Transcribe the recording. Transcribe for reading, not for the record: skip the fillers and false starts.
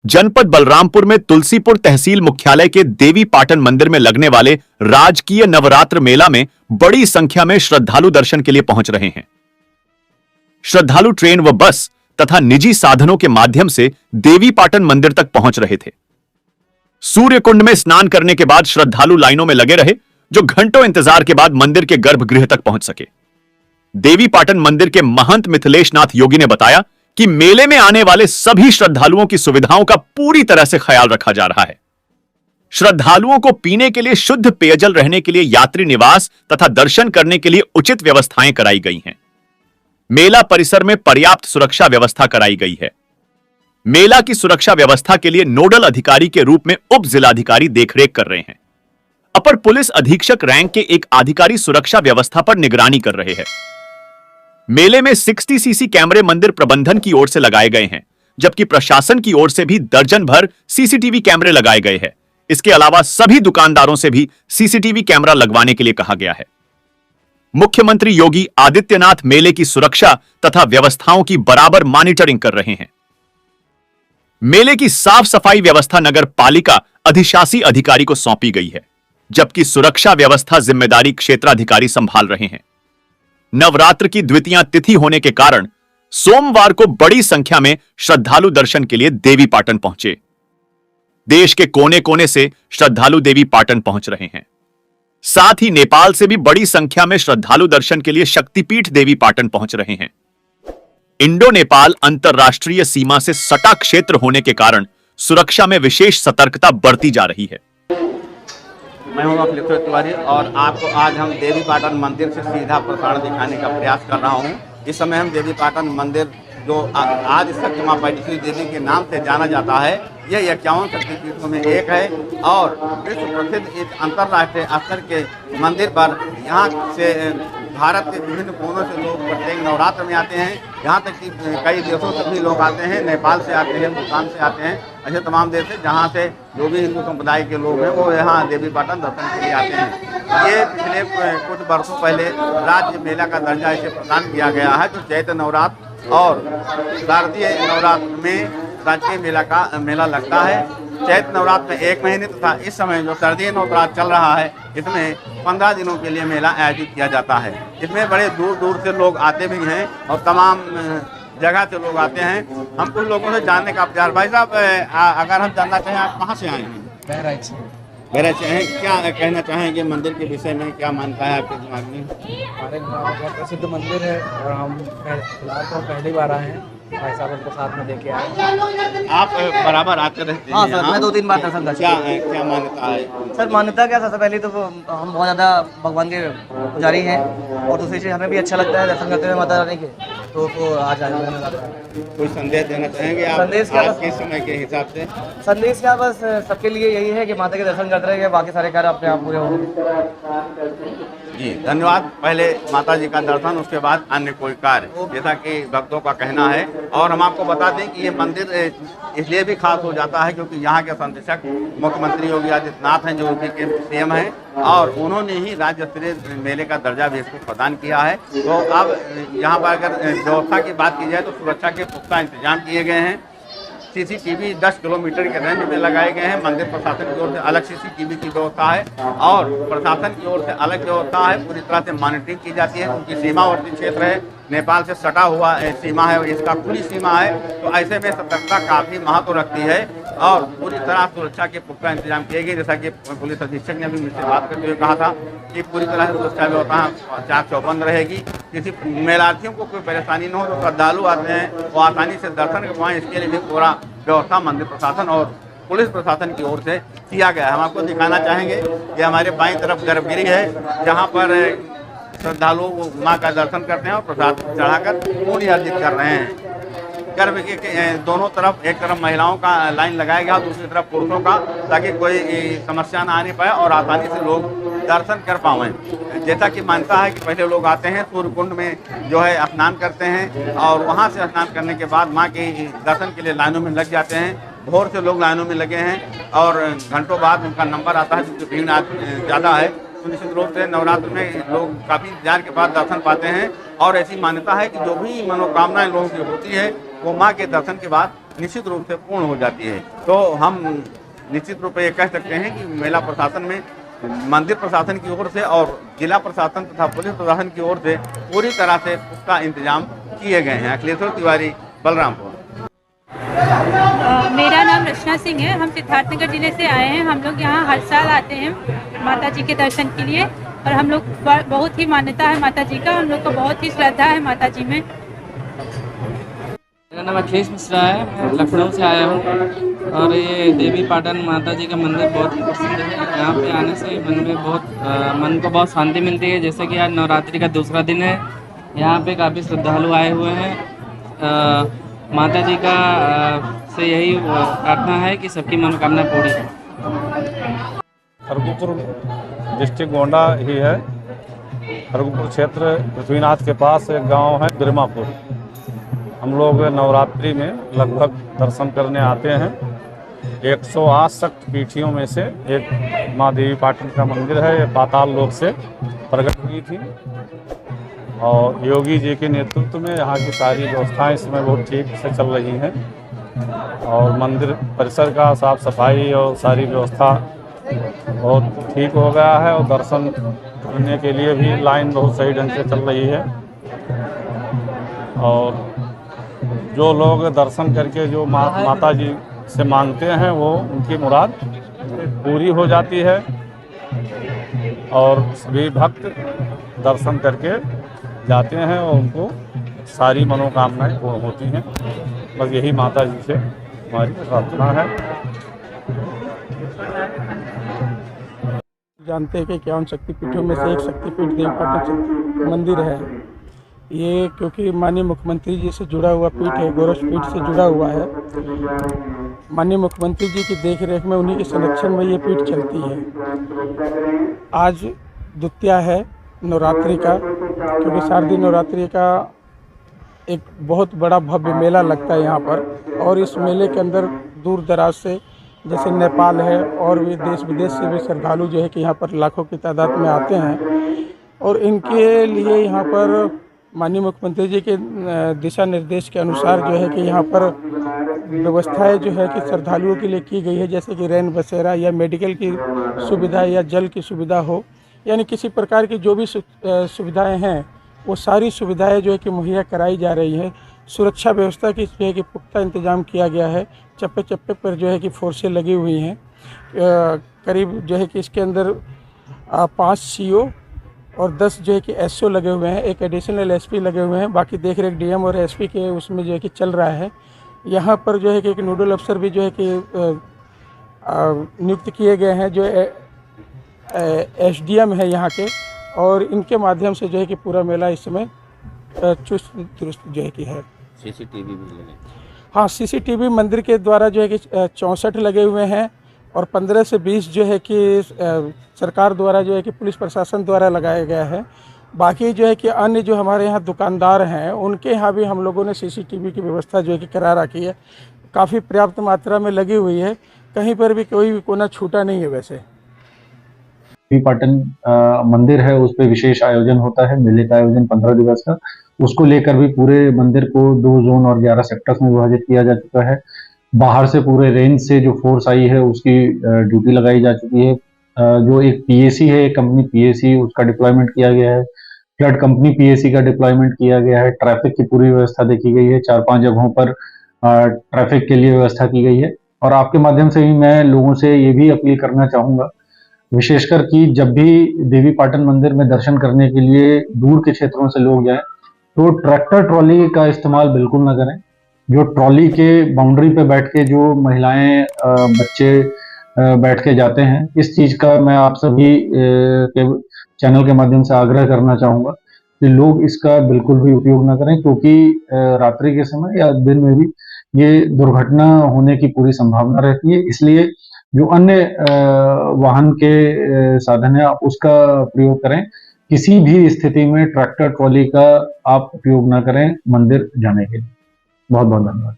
जनपद बलरामपुर में तुलसीपुर तहसील मुख्यालय के देवी पाटन मंदिर में लगने वाले राजकीय नवरात्र मेला में बड़ी संख्या में श्रद्धालु दर्शन के लिए पहुंच रहे हैं। श्रद्धालु ट्रेन व बस तथा निजी साधनों के माध्यम से देवी पाटन मंदिर तक पहुंच रहे थे। सूर्य कुंड में स्नान करने के बाद श्रद्धालु लाइनों में लगे रहे, जो घंटों इंतजार के बाद मंदिर के गर्भगृह तक पहुंच सके। देवी पाटन मंदिर के महंत मिथिलेश नाथ योगी ने बताया कि मेले में आने वाले सभी श्रद्धालुओं की सुविधाओं का पूरी तरह से ख्याल रखा जा रहा है। श्रद्धालुओं को पीने के लिए शुद्ध पेयजल, रहने के लिए यात्री निवास तथा दर्शन करने के लिए उचित व्यवस्थाएं कराई गई हैं। मेला परिसर में पर्याप्त सुरक्षा व्यवस्था कराई गई है। मेला की सुरक्षा व्यवस्था के लिए नोडल अधिकारी के रूप में उप जिलाधिकारी देखरेख कर रहे हैं। अपर पुलिस अधीक्षक रैंक के एक अधिकारी सुरक्षा व्यवस्था पर निगरानी कर रहे हैं। मेले में 60 सीसी कैमरे मंदिर प्रबंधन की ओर से लगाए गए हैं, जबकि प्रशासन की ओर से भी दर्जन भर सीसीटीवी कैमरे लगाए गए हैं। इसके अलावा सभी दुकानदारों से भी सीसीटीवी कैमरा लगवाने के लिए कहा गया है। मुख्यमंत्री योगी आदित्यनाथ मेले की सुरक्षा तथा व्यवस्थाओं की बराबर मॉनिटरिंग कर रहे हैं। मेले की साफ सफाई व्यवस्था नगर पालिका अधिशासी अधिकारी को सौंपी गई है, जबकि सुरक्षा व्यवस्था जिम्मेदारी क्षेत्राधिकारी संभाल रहे हैं। नवरात्र की द्वितीया तिथि होने के कारण सोमवार को बड़ी संख्या में श्रद्धालु दर्शन के लिए देवी पाटन पहुंचे। देश के कोने कोने से श्रद्धालु देवी पाटन पहुंच रहे हैं। साथ ही नेपाल से भी बड़ी संख्या में श्रद्धालु दर्शन के लिए शक्तिपीठ देवी पाटन पहुंच रहे हैं। इंडो नेपाल अंतरराष्ट्रीय सीमा से सटा क्षेत्र होने के कारण सुरक्षा में विशेष सतर्कता बरती जा रही है। मैं हूं अखिलेश्वर तिवारी और आपको आज हम देवी पाटन मंदिर से सीधा प्रसारण दिखाने का प्रयास कर रहा हूं। इस समय हम देवी पाटन मंदिर, जो आज शक्ति मां पाटेश्वरी देवी के नाम से जाना जाता है, यह 51 शक्तिपीठों में एक है और विश्व प्रसिद्ध एक अंतर्राष्ट्रीय स्तर के मंदिर पर यहाँ से भारत के विभिन्न कोनों से लोग प्रत्येक नवरात्र में आते हैं। यहाँ तक कि कई देशों से भी लोग आते हैं, नेपाल से आते हैं, भूटान से आते हैं, ऐसे तमाम देश से जहाँ से जो भी हिंदू संप्रदाय के लोग हैं वो यहाँ देवी पाटन दर्शन के लिए आते हैं। ये पिछले कुछ वर्षों पहले राज्य मेला का दर्जा इसे प्रदान किया गया है, जो चैत्र नवरात्र और शारदीय नवरात्र में राजकीय मेला लगता है। चैत्र नवरात्र में 1 महीने तथा इस समय जो शारदीय नवरात्र चल रहा है, इसमें 15 दिनों के लिए मेला आयोजित किया जाता है। इसमें बड़े दूर दूर से लोग आते भी हैं और तमाम जगह से लोग आते हैं। हम कुछ लोगों से जानने का प्रयास। भाई साहब, अगर हम जानना चाहें, आप कहाँ से आए हैं? बहराइच से हैं। क्या कहना चाहेंगे मंदिर के विषय में, क्या मानता है आपके दिमाग में? हमारे गाँव का प्रसिद्ध मंदिर है और हम फिलहाल तो पहली बार आए हैं। भाई साहब उनको साथ में लेके आए। आप बराबर आते रहते हैं? हाँ सर, मैं 2-3 बार दर्शन कर चुका हूं। क्या मान्यता है सर? मान्यता क्या, सबसे पहले तो हम बहुत ज़्यादा भगवान के पुजारी हैं और दूसरी चीज़ हमें भी अच्छा लगता है दर्शन करते हुए माता रानी के, तो आज कोई संदेश देना चाहेंगे आप? संदेश क्या, आज के समय के हिसाब से संदेश क्या, बस सबके लिए यही है कि माता के दर्शन करते रहिए, बाकी सारे कार्य अपने आप पूरे होंगे। जी धन्यवाद। पहले माता जी का दर्शन, उसके बाद अन्य कोई कार्य, जैसा कि भक्तों का कहना है। और हम आपको बता दें कि ये मंदिर इसलिए भी खास हो जाता है क्योंकि यहाँ के संरक्षक मुख्यमंत्री योगी आदित्यनाथ हैं, जो यूपी के सीएम हैं, और उन्होंने ही राज्य स्तरीय मेले का दर्जा भी इसको प्रदान किया है। तो अब यहाँ पर अगर व्यवस्था की बात की जाए तो सुरक्षा के पुख्ता इंतजाम किए गए हैं। सीसीटीवी 10 किलोमीटर के रेंज में लगाए गए हैं। मंदिर प्रशासन की ओर से अलग सीसीटीवी की व्यवस्था है और प्रशासन की ओर से अलग व्यवस्था है। पूरी तरह से मॉनिटरिंग की जाती है क्योंकि सीमावर्ती क्षेत्र है, नेपाल से सटा हुआ सीमा है, इसका खुली सीमा है, तो ऐसे में सतर्कता काफ़ी महत्व रखती है और पूरी तरह सुरक्षा के पुख्ता इंतजाम किए गए। जैसा कि पुलिस अधीक्षक ने भी मुझसे बात करते हुए कहा था कि पूरी तरह से सुरक्षा व्यवस्था चाक-चौबंद रहेगी। किसी मेलार्थियों को कोई परेशानी न हो, तो श्रद्धालु आते हैं वो आसानी से दर्शन कर पाएँ, इसके लिए भी पूरा व्यवस्था मंदिर प्रशासन और पुलिस प्रशासन की ओर से किया गया है। हम आपको दिखाना चाहेंगे कि हमारे बाईं तरफ गर्भगृह है, जहाँ पर श्रद्धालु माँ का दर्शन करते हैं और प्रसाद चढ़ाकर पुण्य अर्जित कर रहे हैं। गर्भगृह के दोनों तरफ, एक तरफ महिलाओं का लाइन लगाया गया, दूसरी तरफ पुरुषों का, ताकि कोई समस्या ना आने पाए और आसानी से लोग दर्शन कर पाएँ। जैसा कि मानता है कि पहले लोग आते हैं सूर्य कुंड में जो है स्नान करते हैं और वहाँ से स्नान करने के बाद माँ के दर्शन के लिए लाइनों में लग जाते हैं। भोर से लोग लाइनों में लगे हैं और घंटों बाद उनका नंबर आता है, क्योंकि भीड़ ज़्यादा है। तो निश्चित रूप से नवरात्र में लोग काफ़ी इंतजार के बाद दर्शन पाते हैं और ऐसी मान्यता है कि जो भी मनोकामनाएं लोगों की होती है वो माँ के दर्शन के बाद निश्चित रूप से पूर्ण हो जाती है। तो हम निश्चित रूप से ये कह सकते हैं कि मेला प्रशासन में मंदिर प्रशासन की ओर से और जिला प्रशासन तथा पुलिस प्रशासन की ओर से पूरी तरह से पुख्ता इंतजाम किए गए हैं। अखिलेश्वर तिवारी, बलरामपुर। मेरा नाम रचना सिंह है। हम सिद्धार्थनगर जिले से आए हैं। हम लोग यहाँ हर साल आते हैं माता जी के दर्शन के लिए और हम लोग बहुत ही मान्यता है माता जी का। हम लोग को बहुत ही श्रद्धा है माता जी में। मेरा नाम अखिलेश मिश्रा है। मैं लखनऊ से आया हूँ और ये देवी पाटन माता जी का मंदिर बहुत ही प्रसिद्ध है। यहाँ पे आने से मन को बहुत शांति मिलती है। जैसे कि आज नवरात्रि का दूसरा दिन है। यहाँ पे काफ़ी श्रद्धालु आए हुए हैं। माता जी का से यही प्रार्थना है कि सबकी मनोकामना पूरी हो। खरगोपुर डिस्ट्रिक्ट गोंडा ही है। खरगोपुर क्षेत्र पृथ्वीनाथ के पास एक गांव है बिरमापुर। हम लोग नवरात्रि में लगभग दर्शन करने आते हैं। 108 शक्तिपीठियों में से एक माँ देवी पाटन का मंदिर है। ये पाताल लोक से प्रकट हुई थी और योगी जी के नेतृत्व में यहाँ की सारी व्यवस्थाएं इसमें बहुत ठीक से चल रही हैं और मंदिर परिसर का साफ सफाई और सारी व्यवस्था बहुत ठीक हो गया है और दर्शन करने के लिए भी लाइन बहुत सही ढंग से चल रही है। और जो लोग दर्शन करके जो माता जी से मांगते हैं वो उनकी मुराद पूरी हो जाती है और सभी भक्त दर्शन करके जाते हैं और उनको सारी मनोकामनाएं पूर्ण होती हैं। बस यही माता जी से हमारी प्रार्थना है। जानते हैं कि 51 शक्तिपीठों में से एक शक्तिपीठ देवी पाटन मंदिर है। ये क्योंकि माननीय मुख्यमंत्री जी से जुड़ा हुआ पीठ है, गोरक्ष पीठ से जुड़ा हुआ है। माननीय मुख्यमंत्री जी की देख रेख में, उन्हीं के संरक्षण में ये पीठ चलती है। आज द्वितीया है नवरात्रि का, क्योंकि शारदीय नवरात्रि का एक बहुत बड़ा भव्य मेला लगता है यहाँ पर और इस मेले के अंदर दूर दराज से जैसे नेपाल है और भी देश विदेश से भी श्रद्धालु जो है कि यहाँ पर लाखों की तादाद में आते हैं और इनके लिए यहाँ पर माननीय मुख्यमंत्री जी के दिशा निर्देश के अनुसार जो है कि यहाँ पर व्यवस्थाएं जो है कि श्रद्धालुओं के लिए की गई है। जैसे कि रैन बसेरा या मेडिकल की सुविधा या जल की सुविधा हो, यानी किसी प्रकार की जो भी सुविधाएं हैं वो सारी सुविधाएं जो है कि मुहैया कराई जा रही है। सुरक्षा व्यवस्था की जो है कि पुख्ता इंतजाम किया गया है। चप्पे चप्पे पर जो है कि फोर्सें लगी हुई हैं। करीब जो है कि इसके अंदर 5 CO और 10 जो है कि SO लगे हुए हैं। एक एडिशनल SP लगे हुए हैं। बाकी देख रेख DM और SP के उसमें जो है कि चल रहा है। यहाँ पर जो है कि एक नोडल अफसर भी जो है कि नियुक्त किए गए हैं जो SDM है यहाँ के, और इनके माध्यम से जो है कि पूरा मेला इस समय चुस्त दुरुस्त जो है कि है। CCTV भी लगे? हाँ, CCTV मंदिर के द्वारा जो है कि 64 लगे हुए हैं और 15 से 20 जो है कि सरकार द्वारा जो है कि पुलिस प्रशासन द्वारा लगाया गया है। बाकी जो है कि अन्य जो हमारे यहाँ दुकानदार हैं उनके यहाँ भी हम लोगों ने CCTV की व्यवस्था जो है कि करा रखी है। काफ़ी पर्याप्त मात्रा में लगी हुई है। कहीं पर भी कोई भी कोना छूटा नहीं है। वैसे देवी पाटन मंदिर है, उस पर विशेष आयोजन होता है। मेले का आयोजन 15 दिवस का, उसको लेकर भी पूरे मंदिर को 2 जोन और 11 सेक्टर्स में विभाजित किया जा चुका है। बाहर से पूरे रेंज से जो फोर्स आई है उसकी ड्यूटी लगाई जा चुकी है। जो एक PAC है, एक कंपनी PAC, उसका डिप्लॉयमेंट किया गया है। फ्लड कंपनी PAC का डिप्लॉयमेंट किया गया है। ट्रैफिक की पूरी व्यवस्था देखी गई है। 4-5 जगहों पर ट्रैफिक के लिए व्यवस्था की गई है। और आपके माध्यम से ही मैं लोगों से ये भी अपील करना चाहूँगा, विशेषकर कि जब भी देवी पाटन मंदिर में दर्शन करने के लिए दूर के क्षेत्रों से लोग जाएं तो ट्रैक्टर ट्रॉली का इस्तेमाल बिल्कुल ना करें। जो ट्रॉली के बाउंड्री पे बैठ के जो महिलाएं बच्चे बैठ के जाते हैं, इस चीज का मैं आप सभी के चैनल के माध्यम से आग्रह करना चाहूँगा कि लोग इसका बिल्कुल भी उपयोग ना करें, क्योंकि रात्रि के समय या दिन में भी ये दुर्घटना होने की पूरी संभावना रहती है। इसलिए जो अन्य वाहन के साधन है आप उसका प्रयोग करें। किसी भी स्थिति में ट्रैक्टर ट्रॉली का आप उपयोग ना करें मंदिर जाने के लिए। बहुत बहुत धन्यवाद।